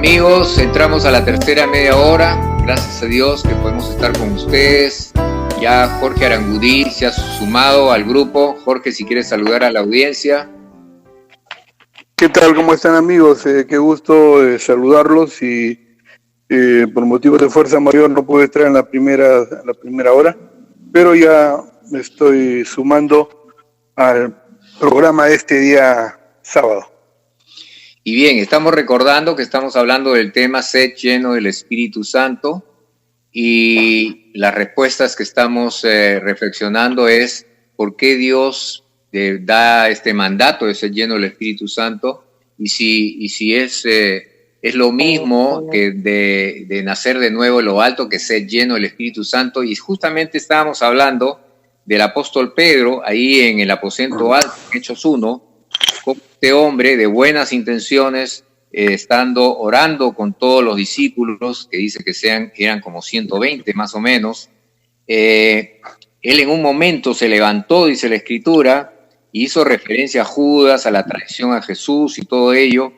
amigos, entramos a la tercera media hora. Gracias a Dios que podemos estar con ustedes. Ya Jorge Arangudí se ha sumado al grupo. Jorge, si quieres saludar a la audiencia. ¿Qué tal? ¿Cómo están, amigos? Qué gusto saludarlos y por motivos de fuerza mayor no pude estar en la primera hora, pero ya me estoy sumando al programa de este día sábado. Y bien, estamos recordando que estamos hablando del tema Sed lleno del Espíritu Santo, y las respuestas que estamos reflexionando es por qué Dios da este mandato de ser lleno del Espíritu Santo, y si es lo mismo que de nacer de nuevo en lo alto, que ser lleno del Espíritu Santo. Y justamente estábamos hablando del apóstol Pedro, ahí en el aposento alto, Hechos 1, como este hombre de buenas intenciones, estando orando con todos los discípulos, que dice que eran como 120 más o menos, él en un momento se levantó, dice la Escritura, y hizo referencia a Judas, a la traición a Jesús y todo ello,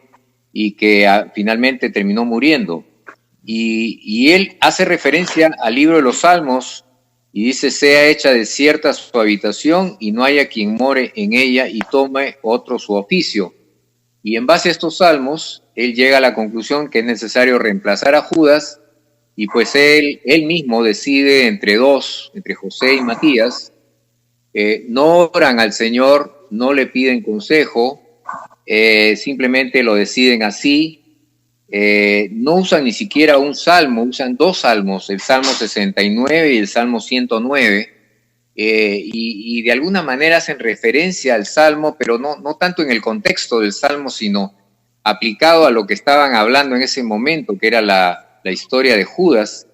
y que finalmente terminó muriendo. Y él hace referencia al libro de los Salmos, y dice: sea hecha desierta su habitación, y no haya quien more en ella, y tome otro su oficio. Y en base a estos salmos, él llega a la conclusión que es necesario reemplazar a Judas, y pues él mismo decide entre José y Matías. No oran al Señor, no le piden consejo, simplemente lo deciden así. No usan ni siquiera un salmo, usan dos salmos, el Salmo 69 y el Salmo 109, y de alguna manera hacen referencia al Salmo, pero no tanto en el contexto del Salmo, sino aplicado a lo que estaban hablando en ese momento, que era la historia de Judas.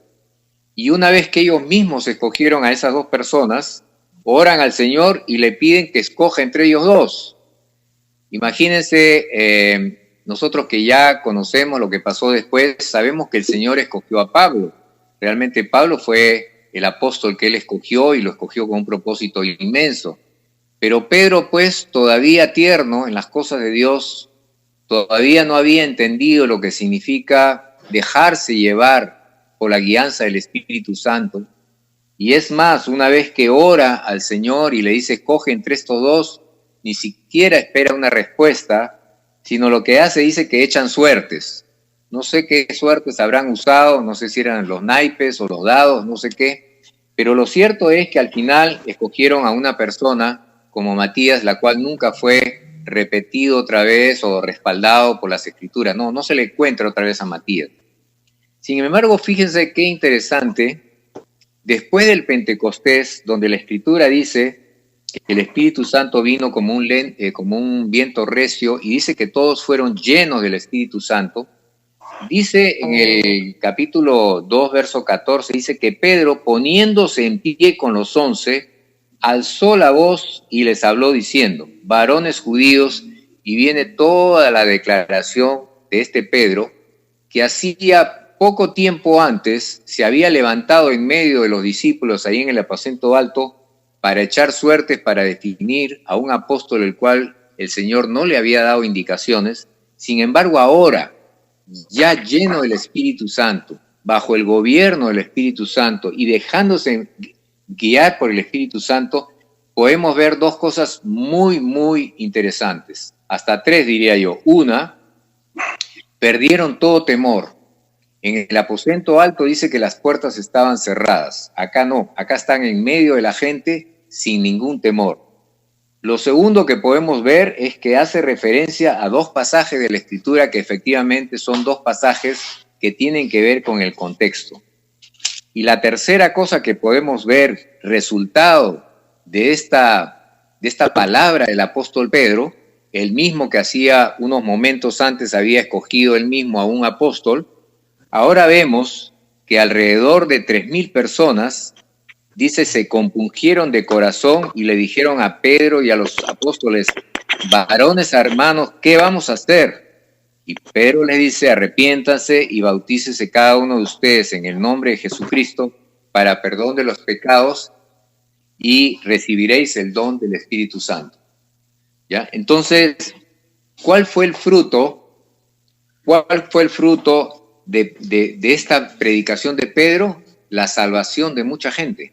Y una vez que ellos mismos escogieron a esas dos personas, oran al Señor y le piden que escoja entre ellos dos. Imagínense, nosotros que ya conocemos lo que pasó después, sabemos que el Señor escogió a Pablo. Realmente Pablo fue el apóstol que él escogió, y lo escogió con un propósito inmenso. Pero Pedro, pues, todavía tierno en las cosas de Dios, todavía no había entendido lo que significa dejarse llevar por la guianza del Espíritu Santo. Y es más, una vez que ora al Señor y le dice: escoge entre estos dos, ni siquiera espera una respuesta, sino lo que hace, dice que echan suertes. No sé qué suertes habrán usado, no sé si eran los naipes o los dados, no sé qué, pero lo cierto es que al final escogieron a una persona como Matías, la cual nunca fue repetido otra vez o respaldado por las Escrituras. No se le encuentra otra vez a Matías. Sin embargo, fíjense qué interesante, después del Pentecostés, donde la Escritura dice que el Espíritu Santo vino como un viento recio, y dice que todos fueron llenos del Espíritu Santo. Dice en el capítulo 2, verso 14, dice que Pedro, poniéndose en pie con los 11, alzó la voz y les habló diciendo: varones judíos, y viene toda la declaración de este Pedro, que hacía poco tiempo antes se había levantado en medio de los discípulos ahí en el aposento alto para echar suertes, para definir a un apóstol el cual el Señor no le había dado indicaciones. Sin embargo, ahora, ya lleno del Espíritu Santo, bajo el gobierno del Espíritu Santo y dejándose guiar por el Espíritu Santo, podemos ver dos cosas muy, muy interesantes. Hasta tres, diría yo. Una, perdieron todo temor. En el aposento alto dice que las puertas estaban cerradas. Acá no, acá están en medio de la gente sin ningún temor. Lo segundo que podemos ver es que hace referencia a dos pasajes de la Escritura que efectivamente son dos pasajes que tienen que ver con el contexto. Y la tercera cosa que podemos ver, resultado de esta palabra del apóstol Pedro, el mismo que hacía unos momentos antes había escogido él mismo a un apóstol, ahora vemos que alrededor de 3,000 personas, dice, se compungieron de corazón y le dijeron a Pedro y a los apóstoles: varones hermanos, ¿qué vamos a hacer? Y Pedro les dice: arrepiéntanse y bautícese cada uno de ustedes en el nombre de Jesucristo para perdón de los pecados, y recibiréis el don del Espíritu Santo. ¿Ya? Entonces, ¿cuál fue el fruto ¿Cuál fue el fruto de esta predicación de Pedro? La salvación de mucha gente.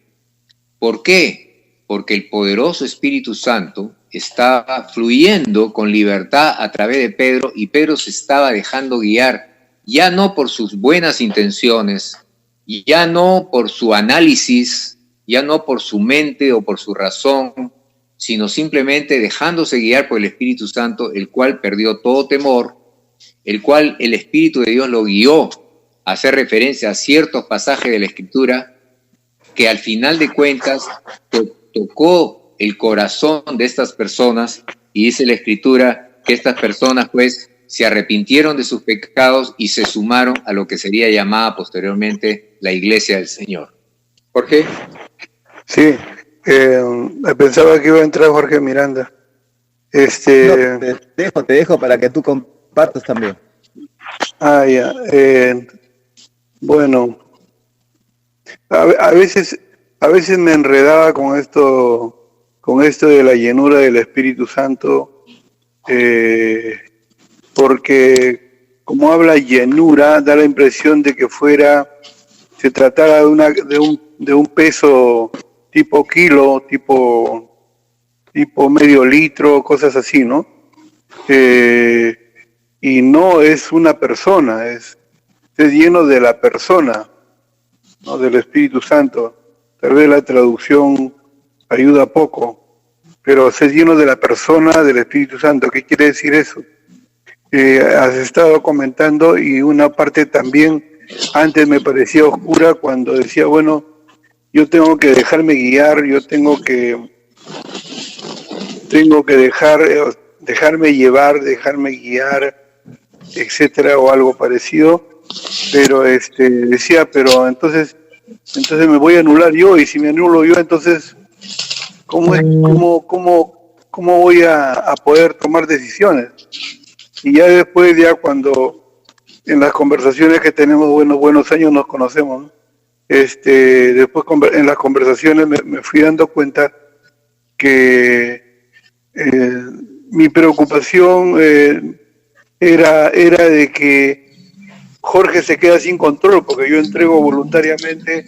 ¿Por qué? Porque el poderoso Espíritu Santo estaba fluyendo con libertad a través de Pedro, y Pedro se estaba dejando guiar, ya no por sus buenas intenciones, ya no por su análisis, ya no por su mente o por su razón, sino simplemente dejándose guiar por el Espíritu Santo, el cual perdió todo temor, el cual el Espíritu de Dios lo guió a hacer referencia a ciertos pasajes de la Escritura que al final de cuentas tocó el corazón de estas personas, y dice la Escritura que estas personas pues se arrepintieron de sus pecados y se sumaron a lo que sería llamada posteriormente la Iglesia del Señor. Jorge. Sí, pensaba que iba a entrar Jorge Miranda. No, te dejo para que tú compartas también. Ya. Bueno, a veces me enredaba con esto de la llenura del Espíritu Santo, porque como habla llenura, da la impresión de que se tratara de un peso tipo kilo, tipo medio litro, cosas así, ¿no? Y no es una persona, es lleno de la persona, ¿no? Del Espíritu Santo. Tal vez la traducción ayuda poco, pero es lleno de la persona del Espíritu Santo. ¿Qué quiere decir eso? Has estado comentando, y una parte también antes me parecía oscura cuando decía, bueno, yo tengo que dejarme guiar, yo tengo que dejarme llevar, dejarme guiar, etcétera, o algo parecido. Pero decía, pero entonces me voy a anular yo, y si me anulo yo, entonces ¿cómo voy a poder tomar decisiones? Y ya después, cuando en las conversaciones que tenemos, buenos años nos conocemos, ¿no? Después en las conversaciones me fui dando cuenta que mi preocupación era de que Jorge se queda sin control, porque yo entrego voluntariamente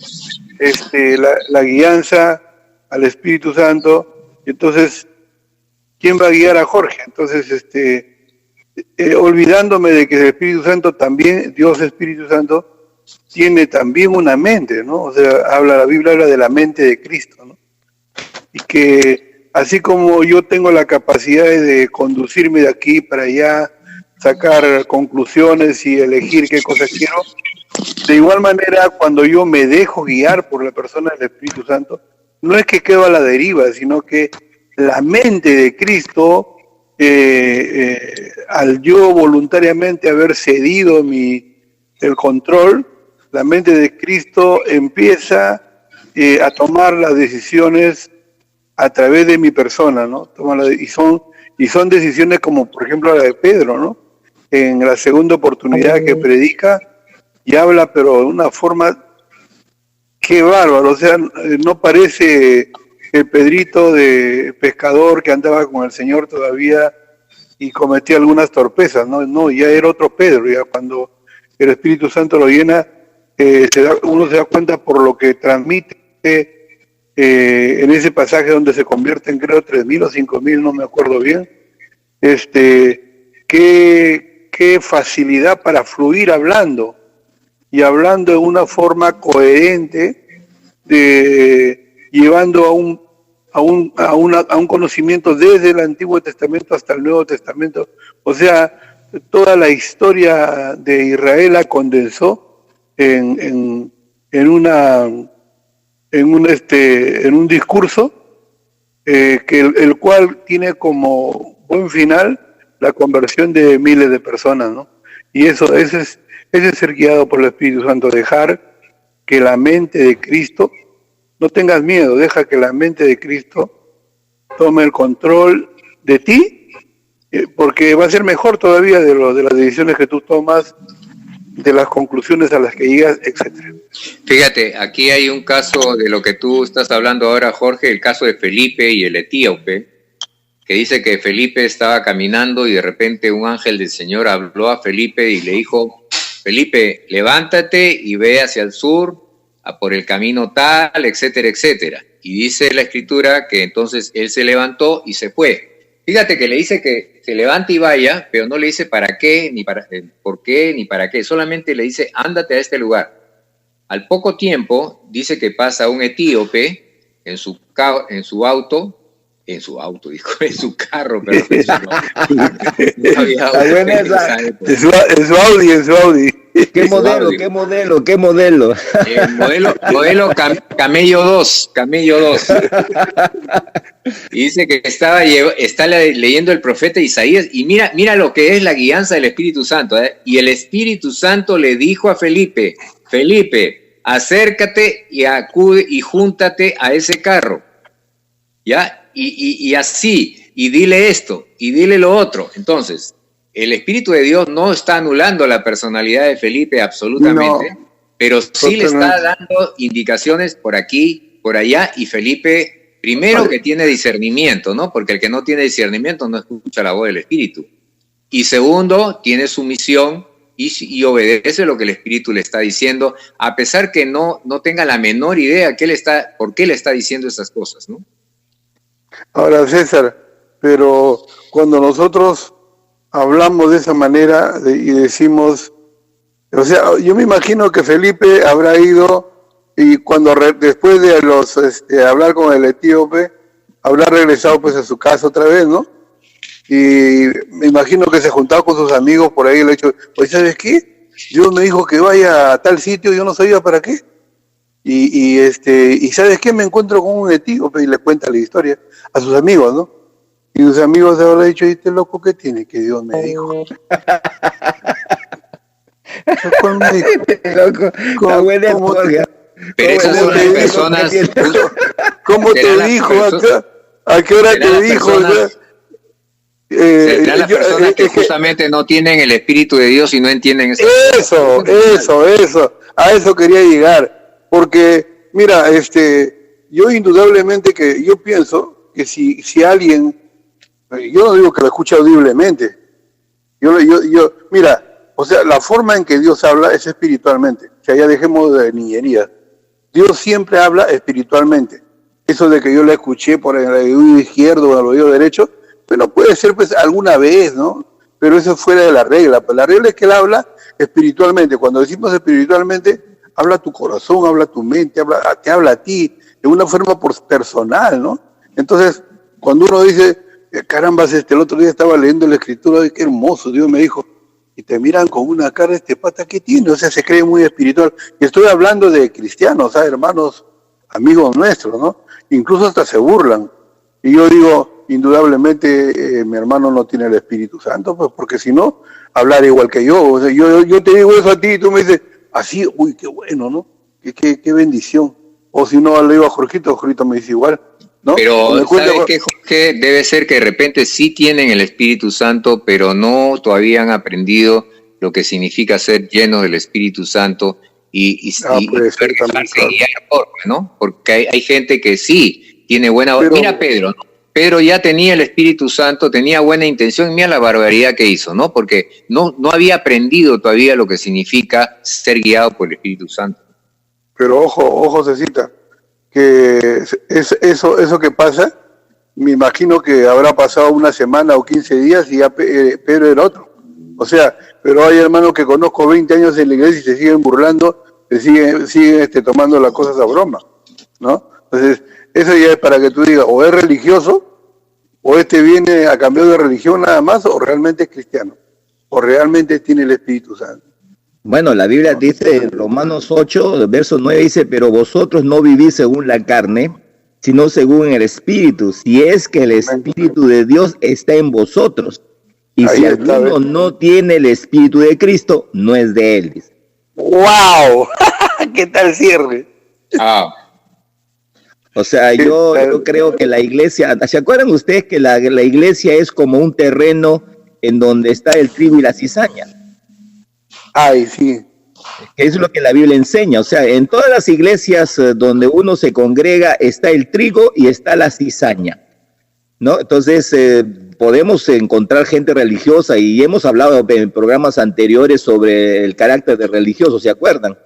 la guianza al Espíritu Santo. Entonces, ¿quién va a guiar a Jorge? Entonces, olvidándome de que el Espíritu Santo también, Dios Espíritu Santo, tiene también una mente, ¿no? O sea, la Biblia habla de la mente de Cristo, ¿no? Y que así como yo tengo la capacidad de conducirme de aquí para allá, sacar conclusiones y elegir qué cosas quiero, de igual manera, cuando yo me dejo guiar por la persona del Espíritu Santo, no es que quedo a la deriva, sino que la mente de Cristo, al yo voluntariamente haber cedido el control, la mente de Cristo empieza a tomar las decisiones a través de mi persona, ¿no? Y son decisiones como, por ejemplo, la de Pedro, ¿no? En la segunda oportunidad que predica y habla, pero de una forma, qué bárbaro. O sea, no parece el Pedrito de pescador que andaba con el Señor todavía y cometía algunas torpezas, ¿no? No, ya era otro Pedro. Ya cuando el Espíritu Santo lo llena, uno se da cuenta por lo que transmite en ese pasaje donde se convierten, creo, 3,000 o 5,000, no me acuerdo bien. Qué facilidad para fluir hablando, y hablando de una forma coherente, llevando a un conocimiento desde el Antiguo Testamento hasta el Nuevo Testamento. O sea, toda la historia de Israel la condensó en un discurso el cual tiene como buen final la conversión de miles de personas, ¿no? Y ese es ser guiado por el Espíritu Santo, dejar que la mente de Cristo, no tengas miedo, deja que la mente de Cristo tome el control de ti, porque va a ser mejor todavía de las decisiones que tú tomas, de las conclusiones a las que llegas, etcétera. Fíjate, aquí hay un caso de lo que tú estás hablando ahora, Jorge, el caso de Felipe y el etíope. que dice que Felipe estaba caminando y de repente un ángel del Señor habló a Felipe y le dijo: Felipe, levántate y ve hacia el sur, por el camino tal, etcétera, etcétera. Y dice la Escritura que entonces él se levantó y se fue. Fíjate que le dice que se levante y vaya, pero no le dice para qué, ni para por qué, ni para qué. Solamente le dice: ándate a este lugar. Al poco tiempo dice que pasa un etíope en su auto, en su carro, pero en su Audi. ¿Qué modelo? Modelo Camello 2. Y dice que está leyendo el profeta Isaías, y mira lo que es la guianza del Espíritu Santo, ¿eh? Y el Espíritu Santo le dijo a Felipe: Felipe, acércate y acude y júntate a ese carro, ¿ya? Y así, y dile esto, y dile lo otro. Entonces, el Espíritu de Dios no está anulando la personalidad de Felipe absolutamente, no, pero sí le está dando indicaciones por aquí, por allá, y Felipe, primero, que tiene discernimiento, ¿no? Porque el que no tiene discernimiento no escucha la voz del Espíritu. Y segundo, tiene sumisión y obedece lo que el Espíritu le está diciendo, a pesar que no tenga la menor idea por qué le está diciendo esas cosas, ¿no? Ahora, César, pero cuando nosotros hablamos de esa manera y decimos, o sea, yo me imagino que Felipe habrá ido y cuando después de hablar con el etíope, habrá regresado pues a su casa otra vez, ¿no? Y me imagino que se juntaba con sus amigos por ahí y le ha dicho: pues, ¿sabes qué? Dios me dijo que vaya a tal sitio, yo no sabía para qué. Y ¿sabes qué? Me encuentro con un etíope y le cuenta la historia a sus amigos, ¿no? Y sus amigos se habrán dicho: ¿y este loco qué tiene? Que Dios me dijo. ¿Cómo te dijo? ¿A qué hora te dijo? Serán las personas que justamente no tienen el Espíritu de Dios y no entienden eso. A eso quería llegar. Porque, mira, yo indudablemente que yo pienso que si alguien, yo no digo que lo escuche audiblemente, mira, o sea, la forma en que Dios habla es espiritualmente, o sea, ya dejemos de niñería. Dios siempre habla espiritualmente. Eso de que yo la escuché por el oído izquierdo o el oído derecho, bueno, puede ser pues alguna vez, ¿no? Pero eso es fuera de la regla. Pues la regla es que Él habla espiritualmente. Cuando decimos espiritualmente, habla tu corazón, habla tu mente, te habla a ti de una forma personal, ¿no? Entonces, cuando uno dice, caramba, el otro día estaba leyendo la Escritura y qué hermoso, Dios me dijo, y te miran con una cara, este pata, ¿qué tiene? O sea, se cree muy espiritual. Y estoy hablando de cristianos, ¿sabes? Hermanos, amigos nuestros, ¿no? Incluso hasta se burlan. Y yo digo, indudablemente, mi hermano no tiene el Espíritu Santo, pues porque si no, hablar igual que yo. O sea, yo te digo eso a ti y tú me dices, así, uy, qué bueno, ¿no? Qué bendición. O si no, le digo a Jorgito me dice igual, ¿no? Pero, ¿sabes qué, Jorge? Debe ser que de repente sí tienen el Espíritu Santo, pero no todavía han aprendido lo que significa ser llenos del Espíritu Santo y dejarse guiar por, ¿no? Porque hay gente que sí tiene buena... Mira Pedro, ¿no? Pedro ya tenía el Espíritu Santo, tenía buena intención, mira la barbaridad que hizo, ¿no? Porque no había aprendido todavía lo que significa ser guiado por el Espíritu Santo. Pero ojo, Cecita, que eso que pasa, me imagino que habrá pasado una semana o 15 días y ya Pedro era otro. O sea, pero hay hermanos que conozco 20 años en la iglesia y se siguen burlando, siguen tomando las cosas a broma, ¿no? Entonces, eso ya es para que tú digas, o es religioso, o viene a cambiar de religión nada más, o realmente es cristiano, o realmente tiene el Espíritu Santo. Bueno, la Biblia dice en Romanos 8, verso 9, dice, pero vosotros no vivís según la carne, sino según el Espíritu, si es que el Espíritu de Dios está en vosotros. Y ahí si alguno no tiene el Espíritu de Cristo, no es de él, dice. ¡Wow! ¿Qué tal cierre? O sea, yo creo que la iglesia, ¿se acuerdan ustedes que la iglesia es como un terreno en donde está el trigo y la cizaña? Ay, sí. Es lo que la Biblia enseña. O sea, en todas las iglesias donde uno se congrega está el trigo y está la cizaña. ¿no? Entonces, podemos encontrar gente religiosa y hemos hablado en programas anteriores sobre el carácter de religioso, ¿se acuerdan?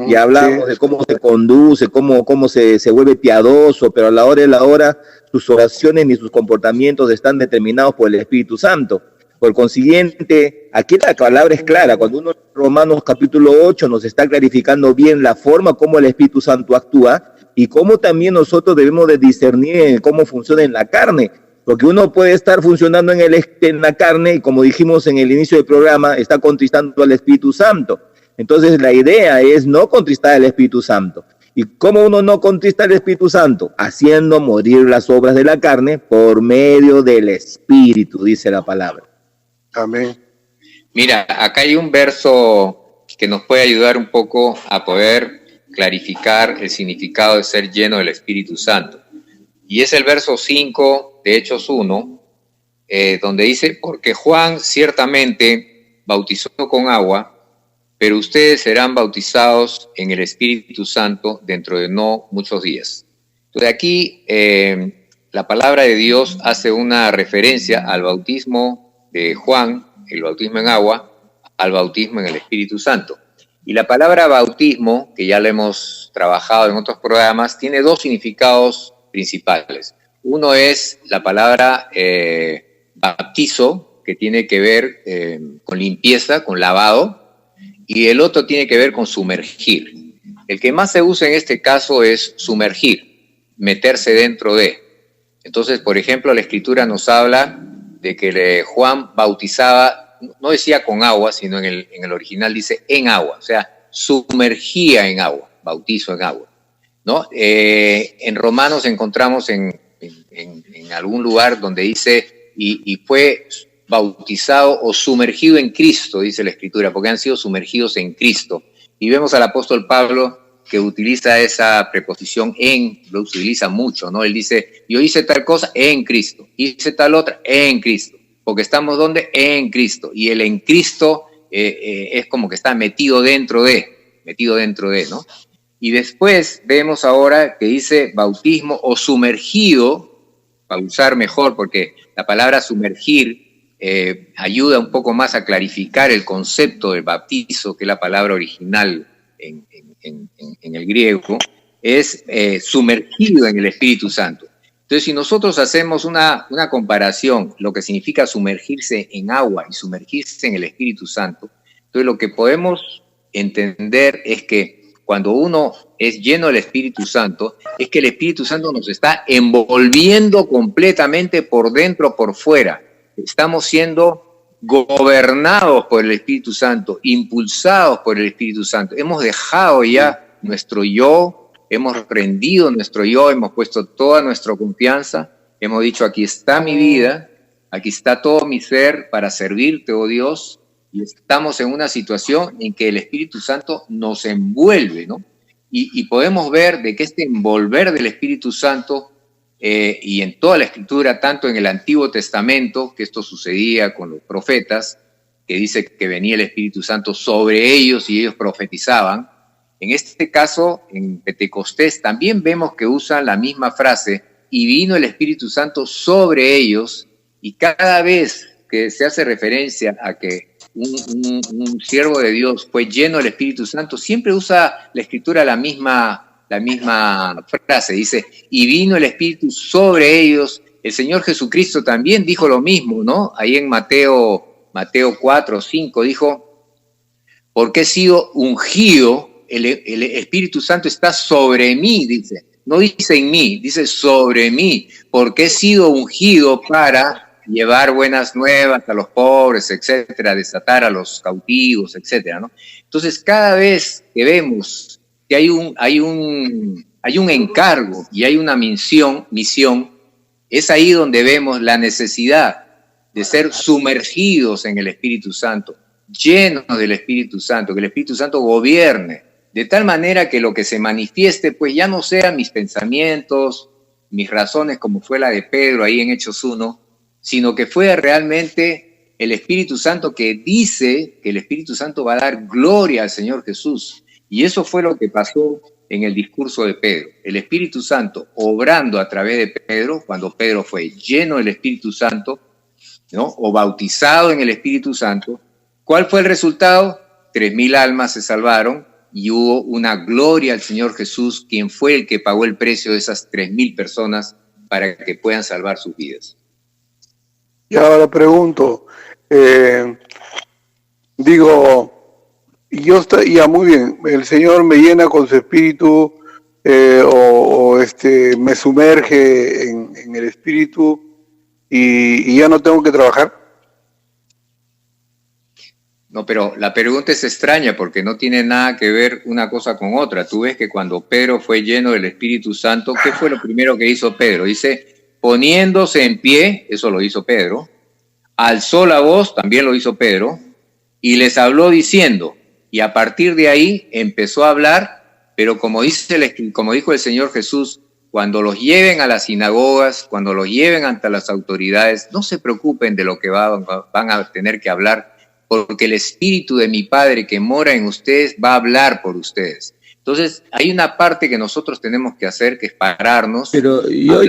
Y hablamos de cómo se conduce, cómo se vuelve piadoso, pero a la hora de la hora sus oraciones ni sus comportamientos están determinados por el Espíritu Santo. Por consiguiente, aquí la palabra es clara. Cuando uno en Romanos capítulo 8 nos está clarificando bien la forma como el Espíritu Santo actúa y cómo también nosotros debemos de discernir cómo funciona en la carne. Porque uno puede estar funcionando en la carne y, como dijimos en el inicio del programa, está contristando al Espíritu Santo. Entonces la idea es no contristar al Espíritu Santo. ¿Y cómo uno no contrista al Espíritu Santo? Haciendo morir las obras de la carne por medio del Espíritu, dice la palabra. Amén. Mira, acá hay un verso que nos puede ayudar un poco a poder clarificar el significado de ser lleno del Espíritu Santo. Y es el verso 5 de Hechos 1, donde dice, porque Juan ciertamente bautizó con agua, pero ustedes serán bautizados en el Espíritu Santo dentro de no muchos días. Entonces aquí la palabra de Dios hace una referencia al bautismo de Juan, el bautismo en agua, al bautismo en el Espíritu Santo. Y la palabra bautismo, que ya lo hemos trabajado en otros programas, tiene dos significados principales. Uno es la palabra baptizo, que tiene que ver con limpieza, con lavado, y el otro tiene que ver con sumergir. El que más se usa en este caso es sumergir, meterse dentro de. Entonces, por ejemplo, la Escritura nos habla de que Juan bautizaba, no decía con agua, sino en el original dice en agua, o sea, sumergía en agua, bautizo en agua, ¿no? En Romanos encontramos en algún lugar donde dice, y fue bautizado o sumergido en Cristo, dice la Escritura, porque han sido sumergidos en Cristo. Y vemos al apóstol Pablo que utiliza esa preposición en, lo utiliza mucho, ¿no? Él dice, yo hice tal cosa en Cristo, hice tal otra en Cristo, porque estamos ¿dónde? En Cristo. Y el en Cristo es como que está metido dentro de, ¿no? Y después vemos ahora que dice bautismo o sumergido, para usar mejor, porque la palabra sumergir ayuda un poco más a clarificar el concepto del bautizo, que es la palabra original en el griego, es sumergido en el Espíritu Santo. Entonces, si nosotros hacemos una comparación, lo que significa sumergirse en agua y sumergirse en el Espíritu Santo, entonces lo que podemos entender es que cuando uno es lleno del Espíritu Santo, es que el Espíritu Santo nos está envolviendo completamente por dentro, por fuera. Estamos siendo gobernados por el Espíritu Santo, impulsados por el Espíritu Santo. Hemos dejado ya nuestro yo, hemos rendido nuestro yo, hemos puesto toda nuestra confianza, hemos dicho, aquí está mi vida, aquí está todo mi ser para servirte, oh Dios, y estamos en una situación en que el Espíritu Santo nos envuelve, ¿no? Y podemos ver de que este envolver del Espíritu Santo y en toda la Escritura, tanto en el Antiguo Testamento, que esto sucedía con los profetas, que dice que venía el Espíritu Santo sobre ellos y ellos profetizaban. En este caso, en Pentecostés, también vemos que usan la misma frase, y vino el Espíritu Santo sobre ellos, y cada vez que se hace referencia a que un siervo de Dios fue lleno del Espíritu Santo, siempre usa la Escritura la misma frase, dice, y vino el Espíritu sobre ellos. El Señor Jesucristo también dijo lo mismo, ¿no? Ahí en Mateo 4, 5, dijo, porque he sido ungido, el Espíritu Santo está sobre mí, dice, no dice en mí, dice sobre mí, porque he sido ungido para llevar buenas nuevas a los pobres, etcétera, desatar a los cautivos, etcétera, ¿no? Entonces, cada vez que vemos que hay un encargo y hay una misión, es ahí donde vemos la necesidad de ser sumergidos en el Espíritu Santo, llenos del Espíritu Santo, que el Espíritu Santo gobierne, de tal manera que lo que se manifieste, pues ya no sean mis pensamientos, mis razones, como fue la de Pedro ahí en Hechos 1, sino que fue realmente el Espíritu Santo que dice que el Espíritu Santo va a dar gloria al Señor Jesús. Y eso fue lo que pasó en el discurso de Pedro. El Espíritu Santo obrando a través de Pedro, cuando Pedro fue lleno del Espíritu Santo, ¿no? O bautizado en el Espíritu Santo. ¿Cuál fue el resultado? 3.000 almas se salvaron y hubo una gloria al Señor Jesús, quien fue el que pagó el precio de esas 3.000 personas para que puedan salvar sus vidas. Y ahora pregunto, ya muy bien, el Señor me llena con su espíritu, me sumerge en el espíritu y ya no tengo que trabajar. No, pero la pregunta es extraña porque no tiene nada que ver una cosa con otra. Tú ves que cuando Pedro fue lleno del Espíritu Santo, ¿qué fue lo primero que hizo Pedro? Dice, poniéndose en pie, eso lo hizo Pedro, alzó la voz, también lo hizo Pedro, y les habló diciendo, y a partir de ahí empezó a hablar, pero como dijo el Señor Jesús, cuando los lleven a las sinagogas, cuando los lleven ante las autoridades, no se preocupen de lo que van a tener que hablar, porque el Espíritu de mi Padre que mora en ustedes va a hablar por ustedes. Entonces, hay una parte que nosotros tenemos que hacer, que es pararnos. Pero yo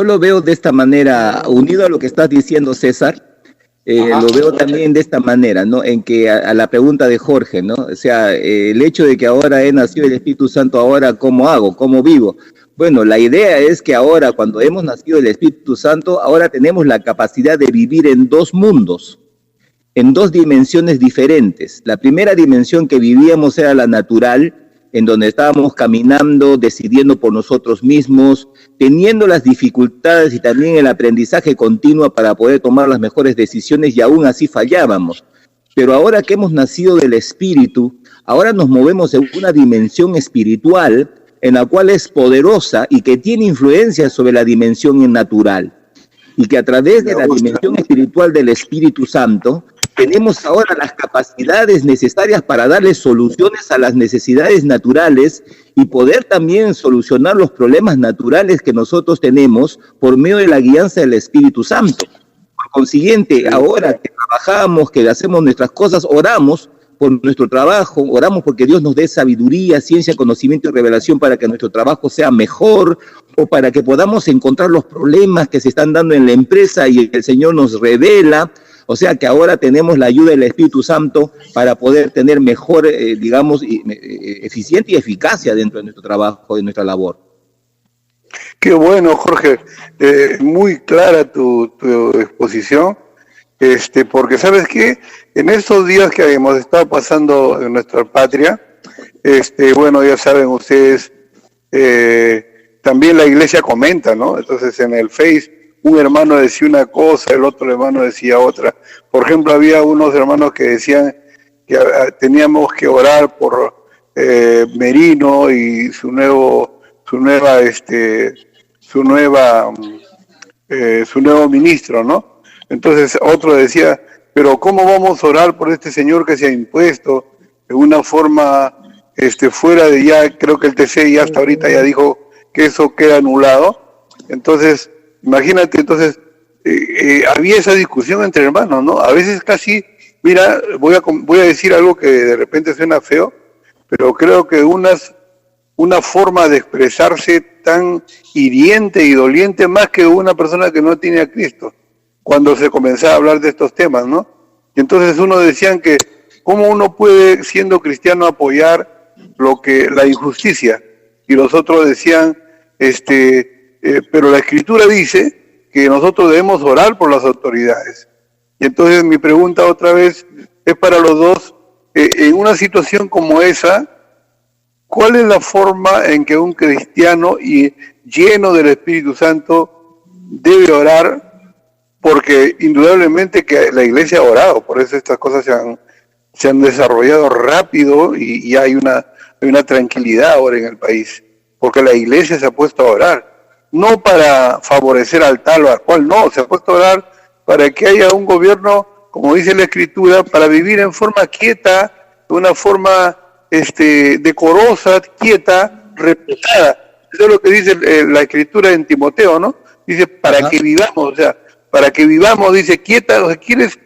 lo veo de esta manera, unido a lo que estás diciendo, César, lo veo también de esta manera, ¿no? En que a la pregunta de Jorge, ¿no? O sea, el hecho de que ahora he nacido el Espíritu Santo, ahora ¿cómo hago? ¿Cómo vivo? Bueno, la idea es que ahora, cuando hemos nacido el Espíritu Santo, ahora tenemos la capacidad de vivir en dos mundos, en dos dimensiones diferentes. La primera dimensión que vivíamos era la natural, en donde estábamos caminando, decidiendo por nosotros mismos, teniendo las dificultades y también el aprendizaje continuo para poder tomar las mejores decisiones y aún así fallábamos. Pero ahora que hemos nacido del Espíritu, ahora nos movemos en una dimensión espiritual en la cual es poderosa y que tiene influencia sobre la dimensión natural. Y que a través de la dimensión espiritual del Espíritu Santo, tenemos ahora las capacidades necesarias para darle soluciones a las necesidades naturales y poder también solucionar los problemas naturales que nosotros tenemos por medio de la guianza del Espíritu Santo. Por consiguiente, ahora que trabajamos, que hacemos nuestras cosas, oramos por nuestro trabajo, oramos porque Dios nos dé sabiduría, ciencia, conocimiento y revelación para que nuestro trabajo sea mejor o para que podamos encontrar los problemas que se están dando en la empresa y el Señor nos revela. O sea que ahora tenemos la ayuda del Espíritu Santo para poder tener mejor, eficiente y eficacia dentro de nuestro trabajo, de nuestra labor. Qué bueno, Jorge. Muy clara tu exposición. Porque ¿sabes qué? En estos días que hemos estado pasando en nuestra patria, bueno, ya saben ustedes, también la iglesia comenta, ¿no? Entonces en el Face un hermano decía una cosa, el otro hermano decía otra. Por ejemplo, había unos hermanos que decían que teníamos que orar por Merino y su nuevo ministro, ¿no? Entonces otro decía, pero ¿cómo vamos a orar por este señor que se ha impuesto de una forma fuera de ya? Creo que el TC ya hasta ahorita ya dijo que eso queda anulado. Entonces, imagínate, había esa discusión entre hermanos, ¿no? A veces casi, mira, voy a decir algo que de repente suena feo, pero creo que una forma de expresarse tan hiriente y doliente más que una persona que no tiene a Cristo, cuando se comenzaba a hablar de estos temas, ¿no? Y entonces uno decían que cómo uno puede, siendo cristiano, apoyar la injusticia, y los otros decían, pero la Escritura dice que nosotros debemos orar por las autoridades. Y entonces mi pregunta otra vez es para los dos, en una situación como esa, ¿cuál es la forma en que un cristiano y lleno del Espíritu Santo debe orar? Porque indudablemente que la iglesia ha orado, por eso estas cosas se han desarrollado rápido y hay una tranquilidad ahora en el país, porque la iglesia se ha puesto a orar. No para favorecer al tal o al cual, no, se ha puesto a orar para que haya un gobierno, como dice la Escritura, para vivir en forma quieta, de una forma decorosa, quieta, respetada. Eso es lo que dice la Escritura en Timoteo, ¿no? Dice, para que vivamos, o sea, para que vivamos, dice, quieta, o sea, ¿quieres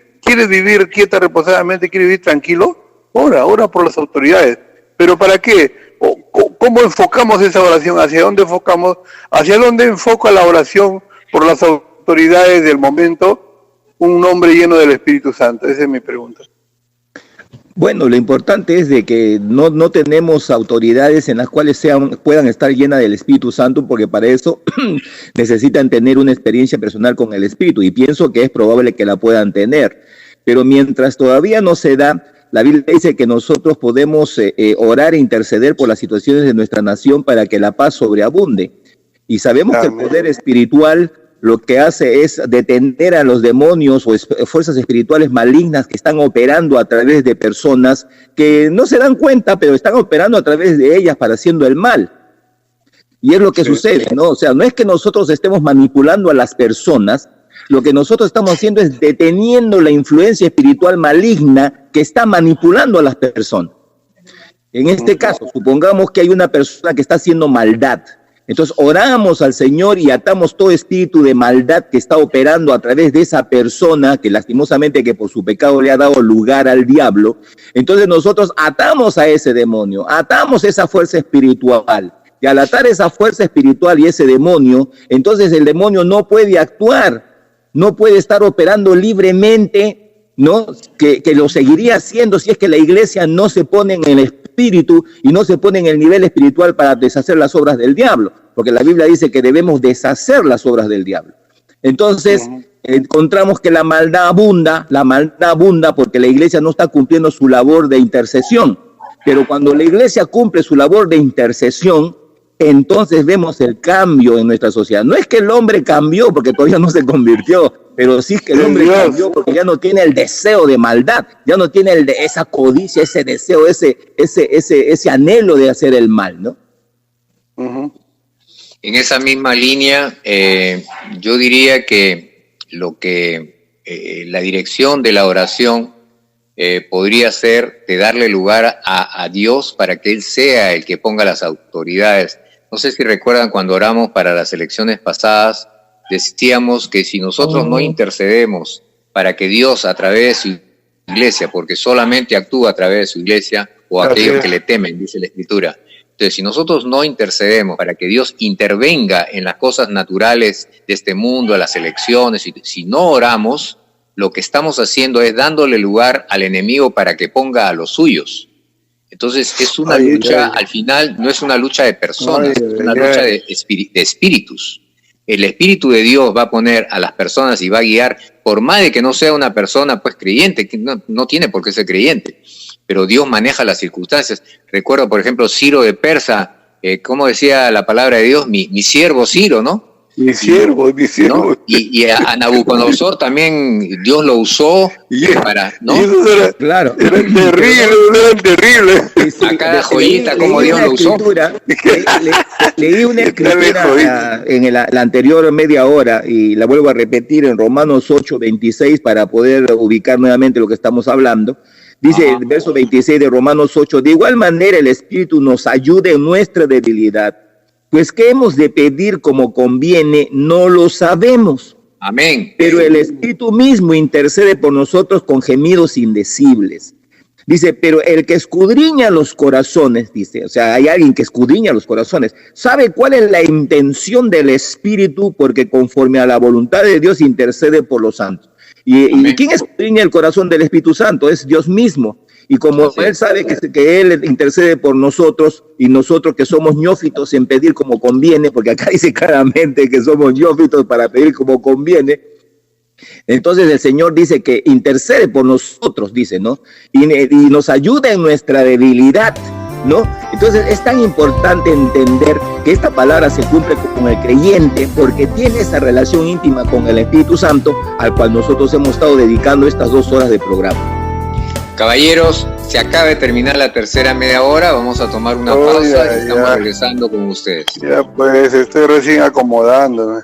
vivir quieta, reposadamente, quieres vivir tranquilo? Ora por las autoridades. ¿Pero para qué? ¿cómo enfocamos esa oración? ¿Hacia dónde enfocamos? ¿Hacia dónde enfoca la oración por las autoridades del momento un hombre lleno del Espíritu Santo? Esa es mi pregunta. Bueno, lo importante es de que no tenemos autoridades en las cuales puedan estar llenas del Espíritu Santo, porque para eso necesitan tener una experiencia personal con el Espíritu, y pienso que es probable que la puedan tener. Pero mientras todavía no se da, la Biblia dice que nosotros podemos orar e interceder por las situaciones de nuestra nación para que la paz sobreabunde. Y sabemos que el poder espiritual lo que hace es detener a los demonios o fuerzas espirituales malignas que están operando a través de personas que no se dan cuenta, pero están operando a través de ellas para haciendo el mal. Y es lo que sucede, ¿no? O sea, no es que nosotros estemos manipulando a las personas, lo que nosotros estamos haciendo es deteniendo la influencia espiritual maligna que está manipulando a las personas. En este caso, supongamos que hay una persona que está haciendo maldad. Entonces oramos al Señor y atamos todo espíritu de maldad que está operando a través de esa persona que lastimosamente que por su pecado le ha dado lugar al diablo. Entonces nosotros atamos a ese demonio, atamos esa fuerza espiritual. Y al atar esa fuerza espiritual y ese demonio, entonces el demonio no puede actuar, no puede estar operando libremente, ¿no? Que lo seguiría haciendo si es que la iglesia no se pone en el espíritu y no se pone en el nivel espiritual para deshacer las obras del diablo, porque la Biblia dice que debemos deshacer las obras del diablo. Entonces, encontramos que la maldad abunda porque la iglesia no está cumpliendo su labor de intercesión. Pero cuando la iglesia cumple su labor de intercesión, entonces vemos el cambio en nuestra sociedad. No es que el hombre cambió porque todavía no se convirtió, pero sí que el hombre cambió porque ya no tiene el deseo de maldad, ya no tiene esa codicia, ese deseo, ese anhelo de hacer el mal, ¿no? En esa misma línea, yo diría que la dirección de la oración podría ser de darle lugar a Dios para que Él sea el que ponga las autoridades. No sé si recuerdan cuando oramos para las elecciones pasadas, decíamos que si nosotros no intercedemos para que Dios a través de su iglesia, porque solamente actúa a través de su iglesia o aquellos que le temen, dice la Escritura. Entonces, si nosotros no intercedemos para que Dios intervenga en las cosas naturales de este mundo, a las elecciones, si no oramos, lo que estamos haciendo es dándole lugar al enemigo para que ponga a los suyos. Entonces es una lucha, al final no es una lucha de personas, es una lucha de espíritus. El Espíritu de Dios va a poner a las personas y va a guiar, por más de que no sea una persona pues creyente, que no tiene por qué ser creyente, pero Dios maneja las circunstancias. Recuerdo, por ejemplo, Ciro de Persa, ¿cómo decía la palabra de Dios? Mi siervo Ciro, ¿no? Mi siervo. ¿No? Y a Nabucodonosor también Dios lo usó para, ¿no? Claro. Eran terribles. A cada joyita como Dios lo usó. Leí una escritura en la anterior media hora y la vuelvo a repetir en Romanos 8:26 para poder ubicar nuevamente lo que estamos hablando. Dice el verso 26 de Romanos 8, de igual manera el Espíritu nos ayuda en nuestra debilidad. Pues qué hemos de pedir como conviene, no lo sabemos. Amén. Pero el Espíritu mismo intercede por nosotros con gemidos indecibles. Dice, pero el que escudriña los corazones, dice, o sea, hay alguien que escudriña los corazones, sabe cuál es la intención del Espíritu, porque conforme a la voluntad de Dios intercede por los santos. ¿Y quién escudriña el corazón del Espíritu Santo? Es Dios mismo. Y como Él sabe que Él intercede por nosotros, y nosotros que somos neófitos en pedir como conviene, porque acá dice claramente que somos neófitos para pedir como conviene, entonces el Señor dice que intercede por nosotros, dice, ¿no? Y nos ayuda en nuestra debilidad, ¿no? Entonces es tan importante entender que esta palabra se cumple con el creyente porque tiene esa relación íntima con el Espíritu Santo al cual nosotros hemos estado dedicando estas 2 horas de programa. Caballeros, se acaba de terminar la tercera media hora, vamos a tomar una pausa y estamos regresando con ustedes. Ya pues, estoy recién acomodándome.